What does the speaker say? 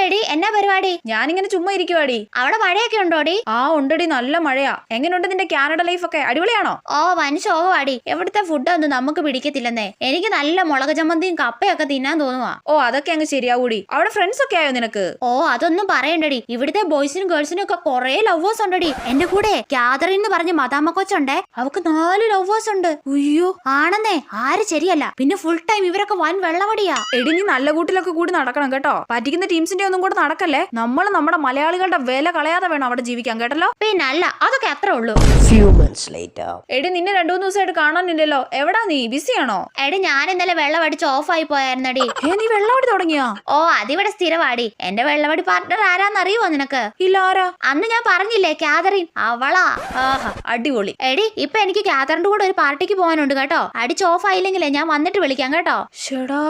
എടി എന്നാ പരിപാടി? ഞാനിങ്ങനെ ചുമ്മാ ഇരിക്കുവാടി. അവിടെ മഴയൊക്കെ ഉണ്ടോടി? ആ ഉണ്ടടി, നല്ല മഴയാ. എങ്ങനെയുണ്ട് നിന്റെ കാനഡ ലൈഫ് ഒക്കെ? അടിപൊളിയാണോ? ഓ വൻ ശോകവാടി. എവിടുത്തെ ഫുഡൊന്നും നമുക്ക് പിടിക്കത്തില്ലെന്നേ. എനിക്ക് നല്ല മുളക് ചമ്മന്തിയും കപ്പയൊക്കെ തിന്നാൻ തോന്നുവാ. ഓ അതൊക്കെ അങ്ങ് ശരിയാവൂടി. അവിടെ ഫ്രണ്ട്സ് ഒക്കെ ആയോ നിനക്ക്? ഓ അതൊന്നും പറയണ്ടടി. ഇവിടുത്തെ ബോയ്സിനും ഗേൾസിനും ഒക്കെ കൊറേ ലവേഴ്സ് ഉണ്ടടി. എന്റെ കൂടെ കാതറിൻ എന്ന് പറഞ്ഞ മദാമ കൊച്ചുണ്ടേ, അവക്ക് 4 ലവേഴ്സ് ഉണ്ട്. ഉയ്യോ ആണെന്നേ, ആര് ശരിയല്ല. പിന്നെ ഫുൾ ടൈം ഇവരൊക്കെ വൻ വെള്ളവടിയാ. എടി നീ നല്ല കൂട്ടിലൊക്കെ കൂടി നടക്കണം കേട്ടോ. പറ്റിക്കുന്ന ടീംസിന്റെ ഒന്നും കൂടെ നടക്കല്ലേ. നമ്മൾ നമ്മുടെ മലയാളികളുടെ വില കളയാതെ വേണം അവിടെ ജീവിക്കാൻ, കേട്ടല്ലോ. പിന്നല്ല, അതൊക്കെ അത്ര ഉള്ളൂ. എടി നിന്നെ 2-3 ദിവസമായിട്ട് കാണാനില്ലല്ലോ. എവിടാ നീ? ബിസിയാണോ? എടി ഞാൻ ഇന്നലെ വെള്ളമടിച്ച് ഓഫായി പോയായിരുന്നടി. നീ വെള്ളമടി തുടങ്ങിയാ? ഓ അതിവിടെ സ്ഥിരവാടി. എന്റെ വെള്ളമടി പാർട്ട്ണർ ആരാന്നറിയുവോ നിനക്ക്? ഇല്ല, ആരാ? അന്ന് ഞാൻ പറഞ്ഞില്ലേ, കാതറിൻ, അവളാ. ആഹാ, അടിപൊളി. എടി ഇപ്പൊ എനിക്ക് കാതറിന്റെ കൂടെ ഒരു പാർട്ടിക്ക് പോകാനുണ്ട് കേട്ടോ. അടിച്ച് ഓഫ് ആയില്ലെങ്കിലേ ഞാൻ വന്നിട്ട് വിളിക്കാം കേട്ടോ. ഷെടാ